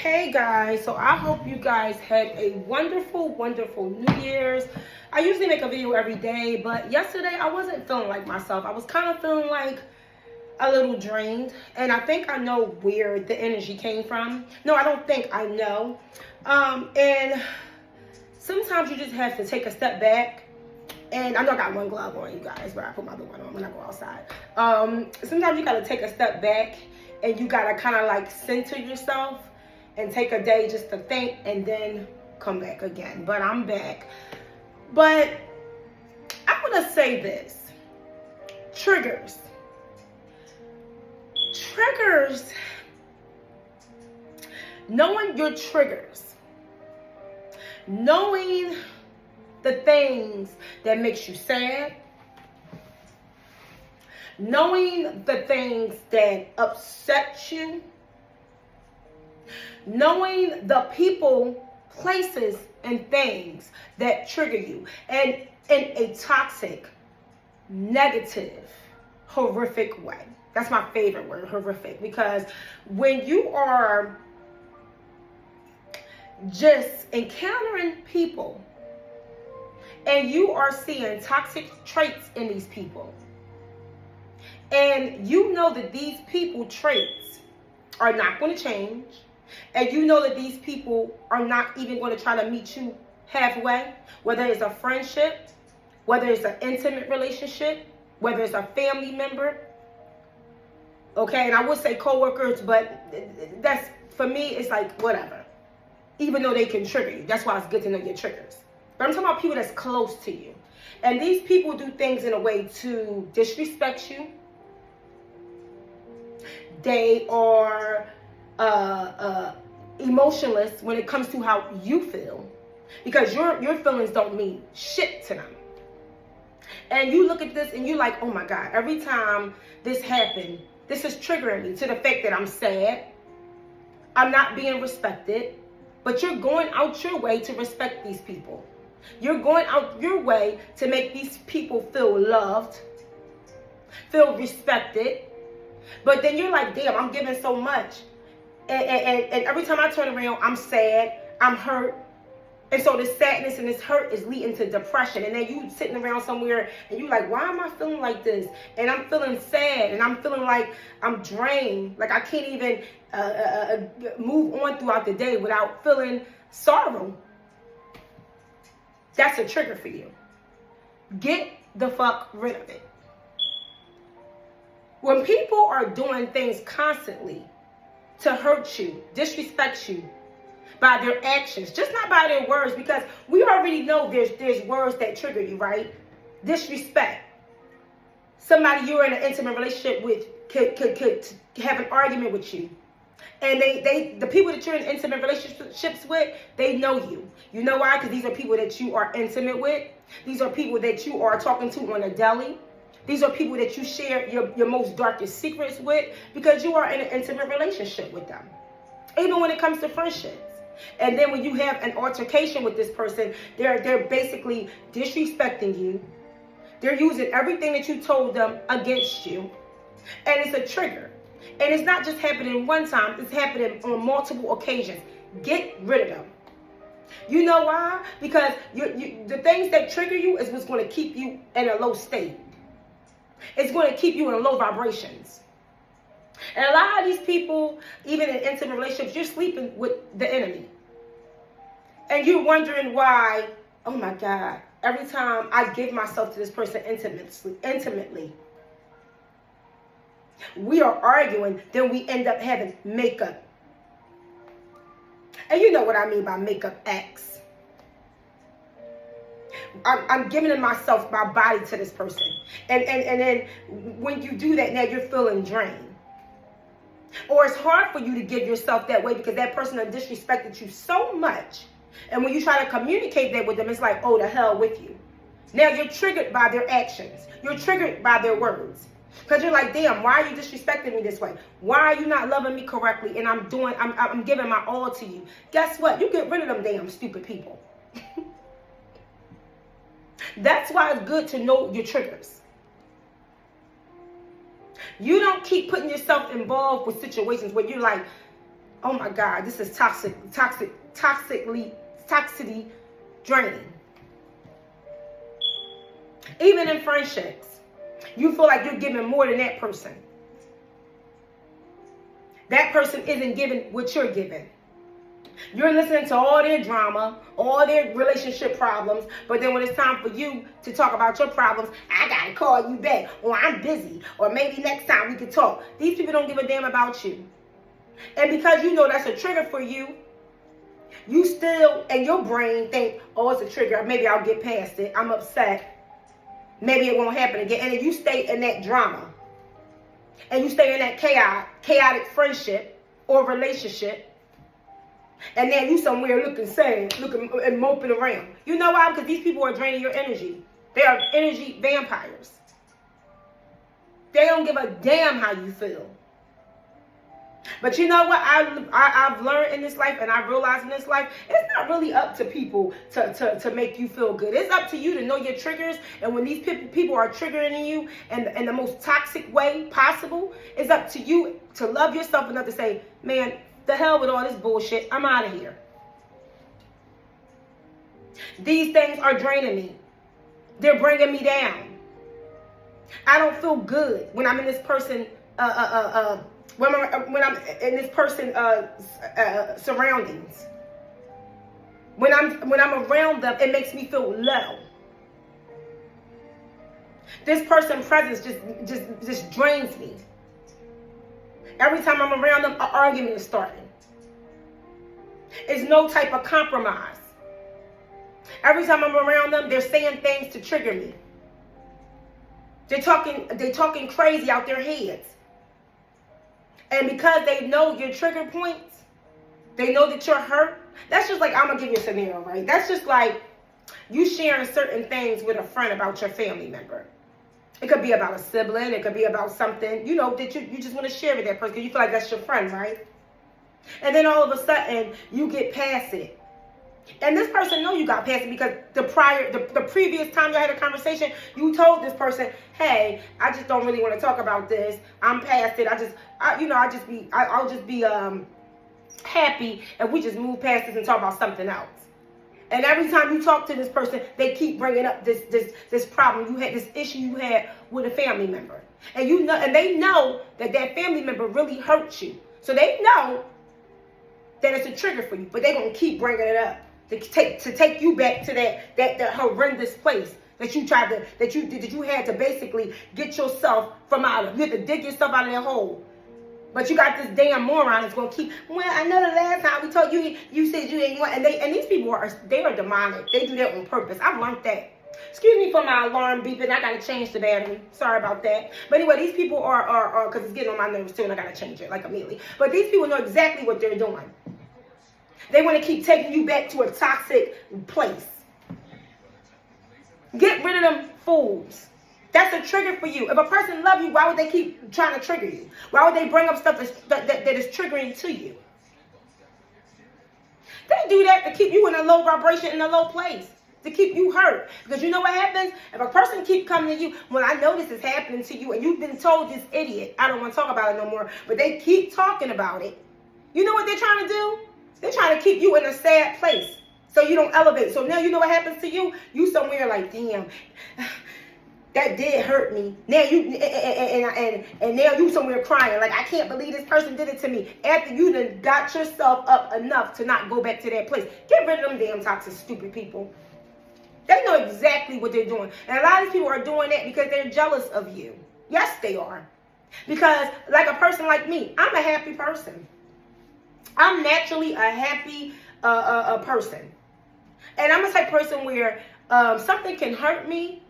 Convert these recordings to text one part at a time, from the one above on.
Hey guys, so I hope you guys had a wonderful New Year's. I usually make a video every day, but yesterday I wasn't feeling like myself. I was kind of feeling like a little drained, and I think I know where the energy came from. No, I don't think I know. And sometimes you just have to take a step back. And I know I got one glove on, you guys, but I put my other one on when I go outside. Sometimes you gotta take a step back and you gotta kind of like center yourself and take a day just to think and then come back again. But I'm back. But I'm gonna say this. Triggers. Knowing your triggers. Knowing the things that makes you sad, knowing the things that upset you, knowing the people, places, and things that trigger you, and in a toxic, negative, horrific way. That's my favorite word, horrific, because when you are just encountering people and you are seeing toxic traits in these people, and you know that these people traits are not going to change, and you know that these people are not even going to try to meet you halfway, whether it's a friendship, whether it's an intimate relationship, whether it's a family member, okay, and I would say co-workers, but that's, for me, it's like whatever, even though they can trigger you. That's why it's good to know your triggers. But I'm talking about people that's close to you. And these people do things in a way to disrespect you. They are emotionless when it comes to how you feel. Because your feelings don't mean shit to them. And you look at this and you're like, oh my God, every time this happened, this is triggering me to the fact that I'm sad. I'm not being respected. But you're going out your way to respect these people. You're going out your way to make these people feel loved, feel respected. But then you're like, damn, I'm giving so much. And every time I turn around, I'm sad, I'm hurt. And so this sadness and this hurt is leading to depression. And then you sitting around somewhere and you're like, why am I feeling like this? And I'm feeling sad and I'm feeling like I'm drained. Like I can't even move on throughout the day without feeling sorrow. That's a trigger for you. Get the fuck rid of it. When people are doing things constantly to hurt you, disrespect you, by their actions, just not by their words, because we already know there's words that trigger you, right? Disrespect. Somebody you're in an intimate relationship with could have an argument with you. And the people that you're in intimate relationships with, they know you. You know why? Because these are people that you are intimate with. These are people that you are talking to on a daily. These are people that you share your most darkest secrets with, because you are in an intimate relationship with them. Even when it comes to friendships. And then when you have an altercation with this person, they're basically disrespecting you. They're using everything that you told them against you. And it's a trigger. And it's not just happening one time. It's happening on multiple occasions. Get rid of them. You know why? Because the things that trigger you is what's going to keep you in a low state. It's going to keep you in low vibrations. And a lot of these people, even in intimate relationships, you're sleeping with the enemy. And you're wondering why, oh my God, every time I give myself to this person intimately, we are arguing, then we end up having makeup. And you know what I mean by makeup acts. I'm giving myself, my body to this person. And then when you do that, now you're feeling drained. Or it's hard for you to give yourself that way because that person has disrespected you so much. And when you try to communicate that with them, it's like, oh, the hell with you. Now you're triggered by their actions. You're triggered by their words. Because you're like, damn, why are you disrespecting me this way? Why are you not loving me correctly? And I'm giving my all to you. Guess what? You get rid of them damn stupid people. That's why it's good to know your triggers. You don't keep putting yourself involved with situations where you're like, Oh my God, this is toxicity draining. Even in friendships, you feel like you're giving more than that person. That person isn't giving what you're giving. You're listening to all their drama, all their relationship problems, but then when it's time for you to talk about your problems, I gotta call you back, or I'm busy, or maybe next time we can talk. These people don't give a damn about you. And because you know that's a trigger for you, you still, and your brain think, oh, it's a trigger, maybe I'll get past it, I'm upset, maybe it won't happen again. And then you stay in that drama, and you stay in that chaotic friendship or relationship, and then you somewhere looking sad, looking and moping around. You know why? Because these people are draining your energy. They are energy vampires. They don't give a damn how you feel. But you know what I've learned in this life, and I've realized in this life, it's not really up to people to make you feel good. It's up to you to know your triggers, and when these people are triggering you in the most toxic way possible, it's up to you to love yourself enough to say, man, the hell with all this bullshit, I'm out of here. These things are draining me. They're bringing me down. I don't feel good when I'm in this person when I'm in this person surroundings. When I'm around them, it makes me feel low. This person's presence just drains me. Every time I'm around them, an argument is starting. It's no type of compromise. Every time I'm around them, they're saying things to trigger me. They're talking crazy out their heads. And because they know your trigger points, they know that you're hurt. That's just like, I'm going to give you a scenario, right? That's just like you sharing certain things with a friend about your family member. It could be about a sibling. It could be about something, you know, that you just want to share with that person because you feel like that's your friend, right? And then all of a sudden, you get past it. And this person know you got past it because the previous time you had a conversation, you told this person, hey, I just don't really want to talk about this. I'm past it. I'll just be happy if we just move past this and talk about something else. And every time you talk to this person, they keep bringing up this problem you had, this issue you had with a family member. And you know, and they know that family member really hurt you. So they know that it's a trigger for you, but they're going to keep bringing it up to take you back to that horrendous place that you had to basically get yourself from out of. You had to dig yourself out of that hole. But you got this damn moron that's going to keep, well, I know the last time we told you, you said you didn't want, and these people are demonic. They do that on purpose. I've learned that. Excuse me for my alarm beeping. I got to change the battery. Sorry about that. But anyway, these people are because it's getting on my nerves too, and I got to change it like immediately. But these people know exactly what they're doing. They want to keep taking you back to a toxic place. Get rid of them fools. That's a trigger for you. If a person loves you, why would they keep trying to trigger you? Why would they bring up stuff that is triggering to you? They do that to keep you in a low vibration, in a low place, to keep you hurt. Because you know what happens? If a person keep coming to you, well, I know this is happening to you, and you've been told this idiot, I don't want to talk about it no more, but they keep talking about it. You know what they're trying to do? They're trying to keep you in a sad place so you don't elevate. So now you know what happens to you? You somewhere like, damn, that did hurt me. Now you and now you somewhere crying like, I can't believe this person did it to me. After you done got yourself up enough to not go back to that place. Get rid of them damn toxic, stupid people. They know exactly what they're doing. And a lot of people are doing that because they're jealous of you. Yes, they are. Because like a person like me, I'm a happy person. I'm naturally a happy person. And I'm a type of person where something can hurt me,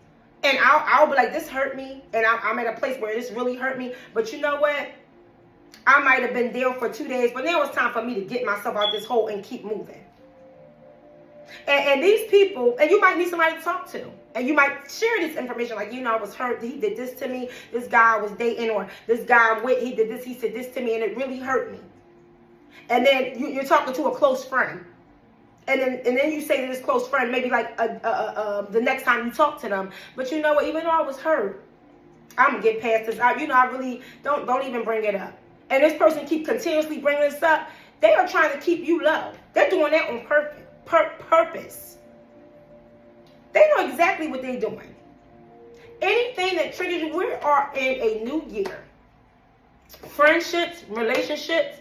and I'll be like, this hurt me, and I'm at a place where this really hurt me. But you know what? I might have been there for 2 days, but now it's time for me to get myself out this hole and keep moving. And these people, and you might need somebody to talk to, and you might share this information, like, you know, I was hurt, he did this to me, this guy I was dating, or this guy I'm with, he did this, he said this to me, and it really hurt me. And then you're talking to a close friend. And then you say to this close friend, maybe like the next time you talk to them, but you know what, even though I was hurt, I'm going to get past this. I really don't even bring it up. And this person keep continuously bringing this up. They are trying to keep you low. They're doing that on purpose. They know exactly what they're doing. Anything that triggers you, we are in a new year. Friendships, relationships,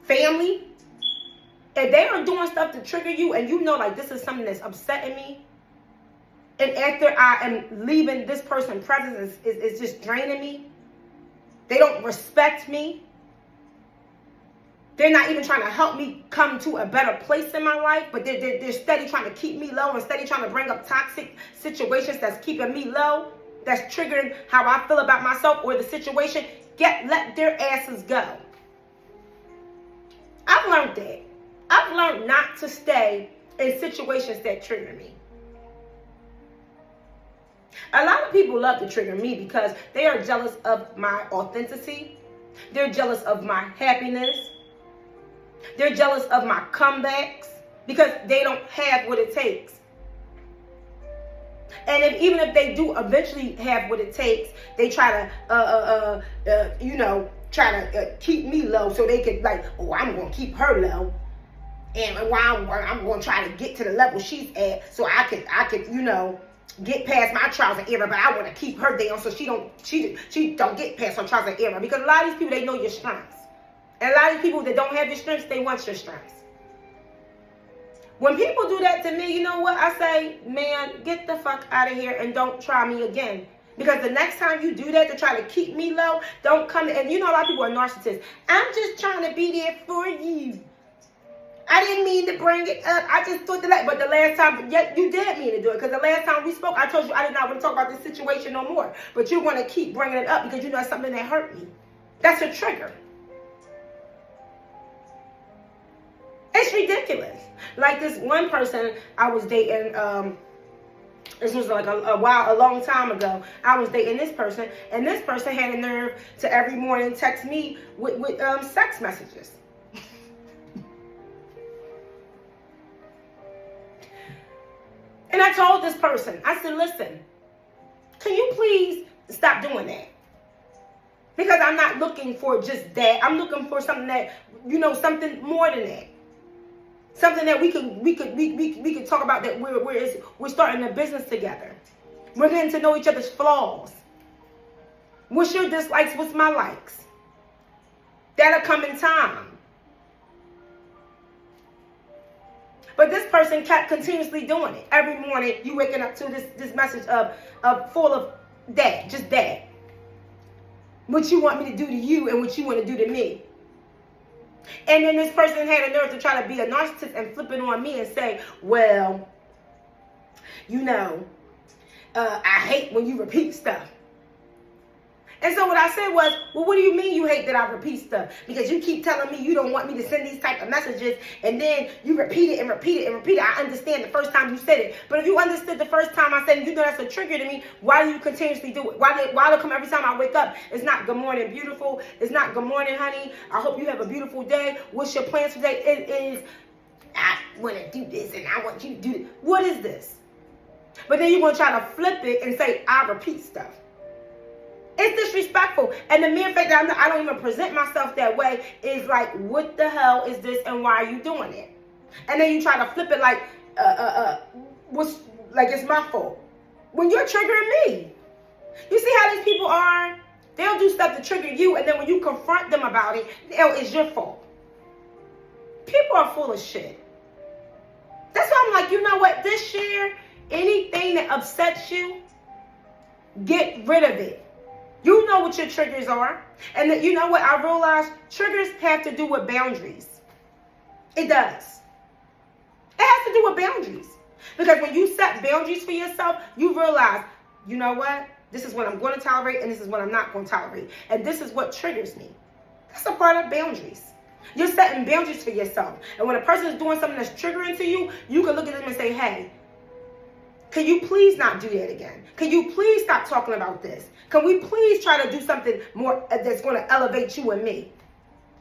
family. If they are doing stuff to trigger you and you know like this is something that's upsetting me, and after I am leaving this person's presence is just draining me, they don't respect me, they're not even trying to help me come to a better place in my life, but they're steady trying to keep me low and steady trying to bring up toxic situations that's keeping me low, that's triggering how I feel about myself or the situation, let their asses go. I've learned that. I've learned not to stay in situations that trigger me. A lot of people love to trigger me because they are jealous of my authenticity. They're jealous of my happiness. They're jealous of my comebacks because they don't have what it takes. And even if they do eventually have what it takes, they try to, try to keep me low so they could I'm going to keep her low. And while I'm going to try to get to the level she's at so I could, get past my trials and error, but I want to keep her down so she don't get past her trials and error. Because a lot of these people, they know your strengths. And a lot of these people that don't have your strengths, they want your strengths. When people do that to me, you know what? I say, man, get the fuck out of here and don't try me again. Because the next time you do that to try to keep me low, don't come. And a lot of people are narcissists. I'm just trying to be there for you. I didn't mean to bring it up. I just thought but the last time, you did mean to do it. Because the last time we spoke, I told you I did not want to talk about this situation no more. But you're going to keep bringing it up because you know it's something that hurt me. That's a trigger. It's ridiculous. Like this one person I was dating, this was like a long time ago. I was dating this person, and this person had a nerve to every morning text me with sex messages. And I told this person, I said, listen, can you please stop doing that? Because I'm not looking for just that. I'm looking for something that, something more than that. Something that we could talk about, that we're starting a business together. We're getting to know each other's flaws. What's your dislikes? What's my likes? That'll come in time. But this person kept continuously doing it. Every morning you waking up to this message of full of that, just that. What you want me to do to you and what you want to do to me. And then this person had a nerve to try to be a narcissist and flip it on me and say, well, I hate when you repeat stuff. And so what I said was, well, what do you mean you hate that I repeat stuff? Because you keep telling me you don't want me to send these type of messages, and then you repeat it and repeat it and repeat it. I understand the first time you said it. But if you understood the first time I said it, that's a trigger to me, why do you continuously do it? Why do come every time I wake up? It's not good morning, beautiful. It's not good morning, honey. I hope you have a beautiful day. What's your plans today? It is, I want to do this and I want you to do it. What is this? But then you're going to try to flip it and say, I repeat stuff. It's disrespectful. And the mere fact that I don't even present myself that way is like, what the hell is this and why are you doing it? And then you try to flip it like, it's my fault. When you're triggering me. You see how these people are? They'll do stuff to trigger you, and then when you confront them about it, it's your fault. People are full of shit. That's why I'm like, you know what? This year, anything that upsets you, get rid of it. You know what your triggers are. And that, you know what? I realized triggers have to do with boundaries. It does. It has to do with boundaries. Because when you set boundaries for yourself, you realize, you know what? This is what I'm going to tolerate, and this is what I'm not going to tolerate. And this is what triggers me. That's a part of boundaries. You're setting boundaries for yourself. And when a person is doing something that's triggering to you, you can look at them and say, hey, can you please not do that again? Can you please stop talking about this? Can we please try to do something more that's going to elevate you and me?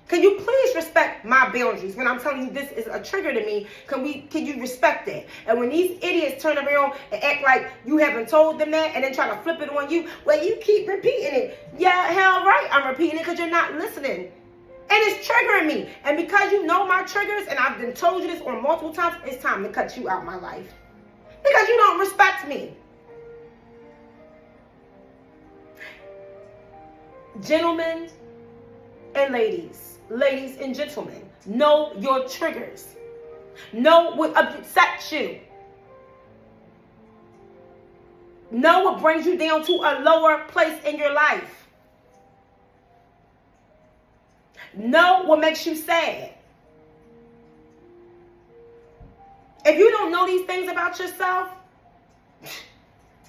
Can you please respect my boundaries? When I'm telling you this is a trigger to me, can you respect that? And when these idiots turn around and act like you haven't told them that and then try to flip it on you, well, you keep repeating it. Yeah, hell right, I'm repeating it because you're not listening. And it's triggering me. And because you know my triggers, and I've been told you this on multiple times, it's time to cut you out of my life. Because you don't respect me. Gentlemen and ladies and gentlemen, know your triggers. Know what upsets you. Know what brings you down to a lower place in your life. Know what makes you sad. If you don't know these things about yourself,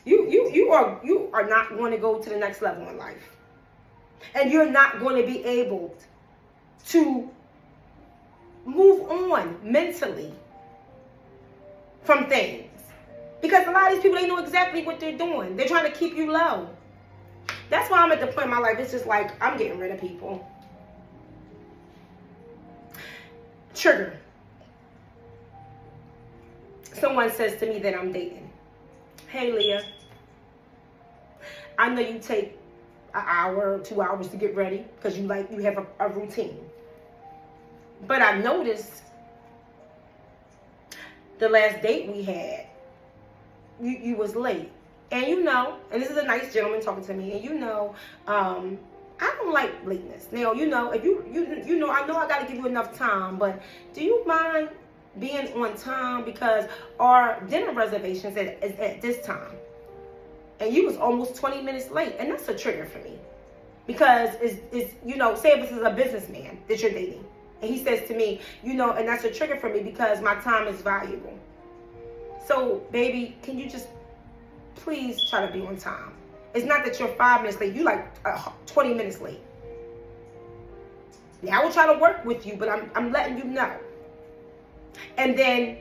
you are not going to go to the next level in life. And you're not going to be able to move on mentally from things. Because a lot of these people, they know exactly what they're doing. They're trying to keep you low. That's why I'm at the point in my life, it's just like, I'm getting rid of people. Trigger. Someone says to me that I'm dating. Hey, Leah, I know you take an hour or 2 hours to get ready because you have a routine. But I noticed the last date we had, you was late. And and this is a nice gentleman talking to me, and I don't like lateness. Now, if I know I got to give you enough time, but do you mind being on time? Because our dinner reservations is at this time. And you was almost 20 minutes late. And that's a trigger for me. Because say if this is a businessman that you're dating. And he says to me, and that's a trigger for me because my time is valuable. So, baby, can you just please try to be on time? It's not that you're 5 minutes late. You 20 minutes late. Now, I will try to work with you, but I'm letting you know. And then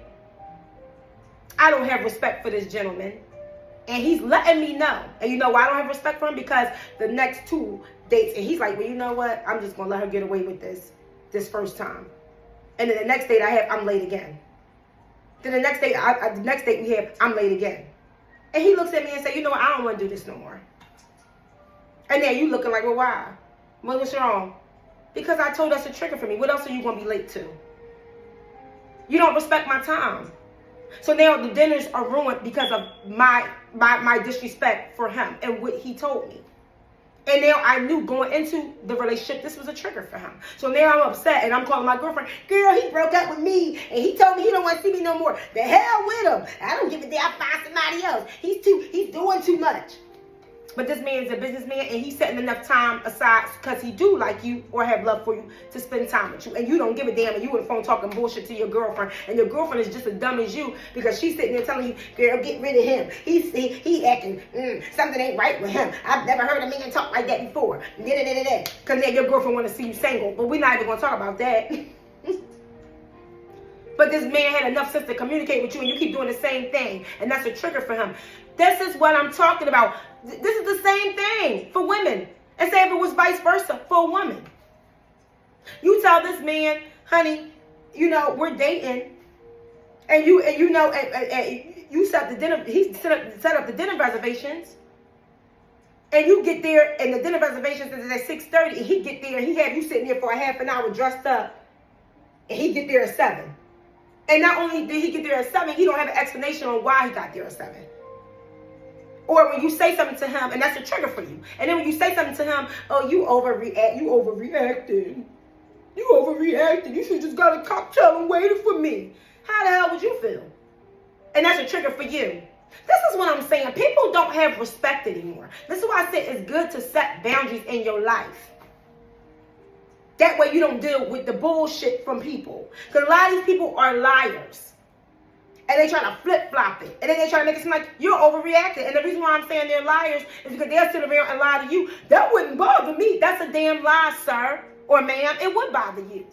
I don't have respect for this gentleman. And he's letting me know. And you know why I don't have respect for him? Because the next 2 dates, and he's like, well, you know what? I'm just going to let her get away with this first time. And then the next date I'm late again. Then the next date we have, I'm late again. And he looks at me and says, you know what? I don't want to do this no more. And then you looking like, well, why? What's wrong? Because I told that's a trigger for me. What else are you going to be late to? You don't respect my time. So now the dinners are ruined because of my disrespect for him and what he told me. And now I knew going into the relationship, this was a trigger for him. So now I'm upset and I'm calling my girlfriend, girl, he broke up with me and he told me he don't want to see me no more. The hell with him. I don't give a damn. I'll find somebody else. He's doing too much. But this man's a businessman and he's setting enough time aside because he do like you or have love for you to spend time with you. And you don't give a damn and you on the phone talking bullshit to your girlfriend. And your girlfriend is just as dumb as you because she's sitting there telling you, girl, get rid of him. He acting, something ain't right with him. I've never heard a man talk like that before. Because now your girlfriend want to see you single. But we're not even going to talk about that. But this man had enough sense to communicate with you and you keep doing the same thing. And that's a trigger for him. This is what I'm talking about. This is the same thing for women. And say if it was vice versa for a woman. You tell this man, honey, we're dating. And you set the dinner, he set up the dinner reservations. And you get there and the dinner reservations is at 6:30 and he get there and he have you sitting there for a half an hour dressed up. And he get there at 7. And not only did he get there at 7, he don't have an explanation on why he got there at 7. Or when you say something to him, and that's a trigger for you. And then when you say something to him, oh, you overreacted. You should just got a cocktail and waited for me. How the hell would you feel? And that's a trigger for you. This is what I'm saying. People don't have respect anymore. This is why I say it's good to set boundaries in your life. That way you don't deal with the bullshit from people. Because a lot of these people are liars. And they try to flip-flop it. And then they try to make it seem like you're overreacting. And the reason why I'm saying they're liars is because they'll sit around and lie to you. That wouldn't bother me. That's a damn lie, sir or ma'am. It would bother you.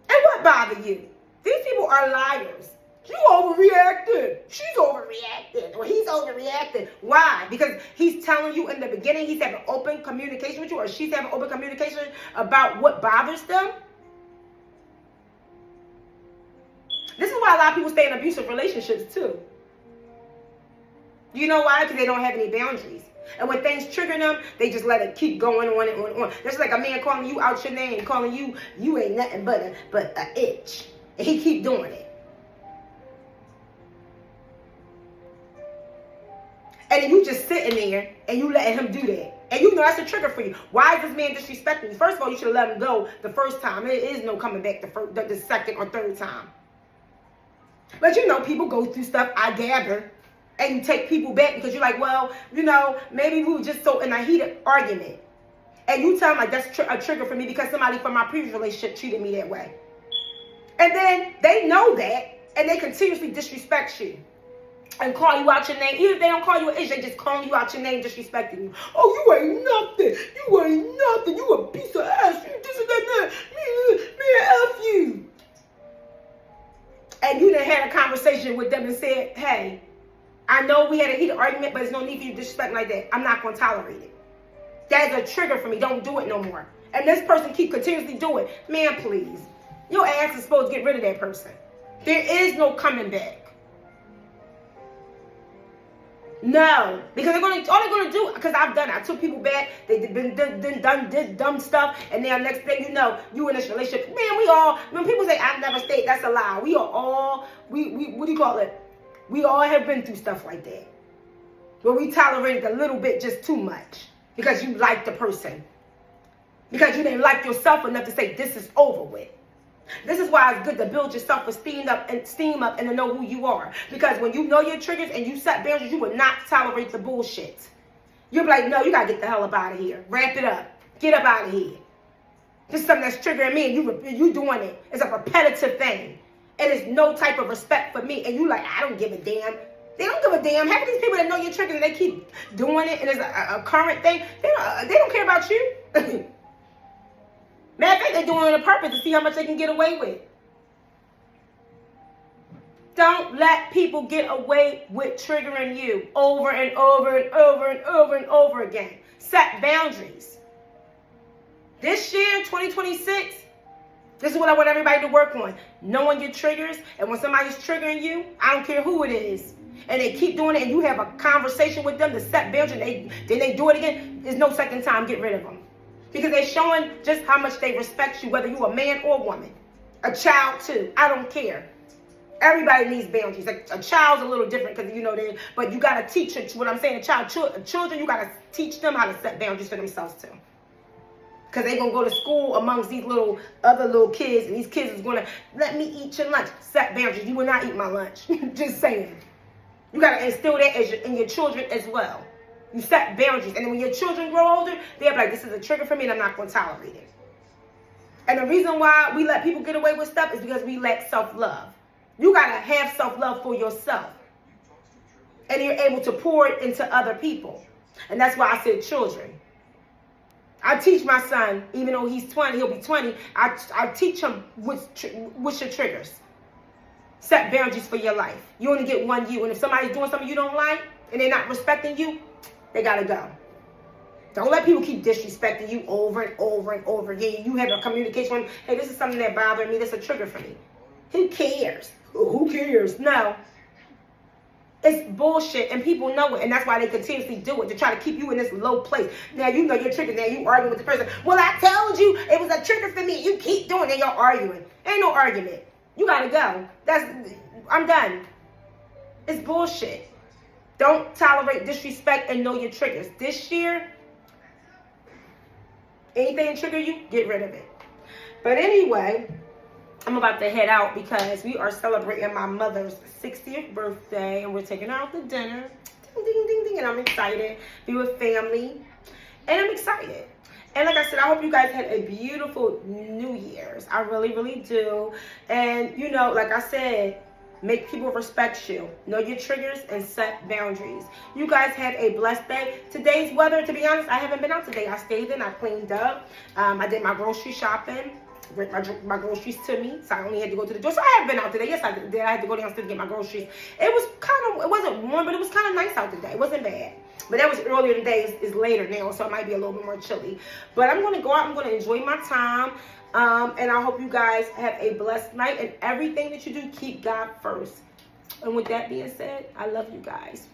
It would bother you. These people are liars. You overreacted. She's overreacted. Or he's overreacted. Why? Because he's telling you in the beginning he's having open communication with you, or she's having open communication about what bothers them. This is why a lot of people stay in abusive relationships too. You know why? Because they don't have any boundaries. And when things trigger them, they just let it keep going on and on and on. That's like a man calling you out your name, calling you ain't nothing but a itch. And he keep doing it. And then you just sitting there and you letting him do that. And you know that's a trigger for you. Why is this man disrespecting you? First of all, you should have let him go the first time. There is no coming back the second or third time. But you know, people go through stuff, I gather, and you take people back because you're like, well, you know, maybe we were just so in a heated argument. And you tell them like that's a trigger for me because somebody from my previous relationship treated me that way. And then they know that and they continuously disrespect you. And call you out your name. Even if they don't call you an idiot, they just calling you out your name, disrespecting you. Oh, you ain't nothing. You ain't nothing. You a piece of ass. You this and that. Man, F you. And you done had a conversation with them and said, hey, I know we had a heated argument, but there's no need for you to disrespect like that. I'm not going to tolerate it. That is a trigger for me. Don't do it no more. And this person keep continuously doing it. Man, please. Your ass is supposed to get rid of that person. There is no coming back. No, because all they're gonna do, because I've done it. I took people back. They've did dumb stuff, and then next thing you know, you in this relationship. Man, we all. When people say I never stayed, that's a lie. We are all. We what do you call it? We all have been through stuff like that, where we tolerated a little bit just too much because you liked the person, because you didn't like yourself enough to say this is over with. This is why it's good to build your self-esteem up and to know who you are. Because when you know your triggers and you set boundaries, you will not tolerate the bullshit. You'll be like, no, you got to get the hell up out of here. Wrap it up. Get up out of here. This is something that's triggering me and you doing it. It's a repetitive thing. And it's no type of respect for me. And you like, I don't give a damn. They don't give a damn. Half of these people that know your triggers and they keep doing it and it's a current thing, they don't care about you. Matter of fact, they're doing it on purpose to see how much they can get away with. Don't let people get away with triggering you over and over and over and over and over again. Set boundaries. This year, 2026, this is what I want everybody to work on. Knowing your triggers, and when somebody's triggering you, I don't care who it is, and they keep doing it, and you have a conversation with them to set boundaries, then they do it again, there's no second time, get rid of them. Because they're showing just how much they respect you, whether you're a man or a woman. A child, too. I don't care. Everybody needs boundaries. Like a child's a little different because, you know, but you got to teach it. What I'm saying, children, you got to teach them how to set boundaries for themselves, too. Because they're going to go to school amongst these other little kids, and these kids is going to, let me eat your lunch. Set boundaries. You will not eat my lunch. Just saying. You got to instill that in your children as well. You set boundaries. And then when your children grow older, they're like, this is a trigger for me and I'm not going to tolerate it. And the reason why we let people get away with stuff is because we lack self-love. You got to have self-love for yourself. And you're able to pour it into other people. And that's why I said children. I teach my son, even though he's 20, he'll be 20, I teach him what's your triggers. Set boundaries for your life. You only get one you. And if somebody's doing something you don't like and they're not respecting you, they got to go. Don't let people keep disrespecting you over and over and over again. You have a communication. Hey, this is something that bothers me. This is a trigger for me. Who cares? Who cares? No. It's bullshit, and people know it, and that's why they continuously do it, to try to keep you in this low place. Now, you know you're triggered. Now, you arguing with the person. Well, I told you it was a trigger for me. You keep doing it, you're arguing. Ain't no argument. You got to go. I'm done. It's bullshit. Don't tolerate disrespect and know your triggers. This year, anything trigger you, get rid of it. But anyway, I'm about to head out because we are celebrating my mother's 60th birthday and we're taking her out to dinner. Ding, ding, ding, ding. And I'm excited. Be with family. And I'm excited. And like I said, I hope you guys had a beautiful New Year's. I really, really do. And, you know, like I said, make people respect you. Know your triggers and set boundaries. You guys have a blessed day. Today's weather, to be honest, I haven't been out today. I stayed in. I cleaned up. I did my grocery shopping. Bring my groceries to me, so I only had to go to the door. So I have been out today. Yes, I did. I had to go downstairs to get my groceries. It wasn't warm, but it was kind of nice out today. It wasn't bad. But that was earlier in the day. It's later now, so it might be a little bit more chilly. But I'm going to go out. I'm going to enjoy my time. And I hope you guys have a blessed night. And everything that you do, keep God first. And with that being said, I love you guys.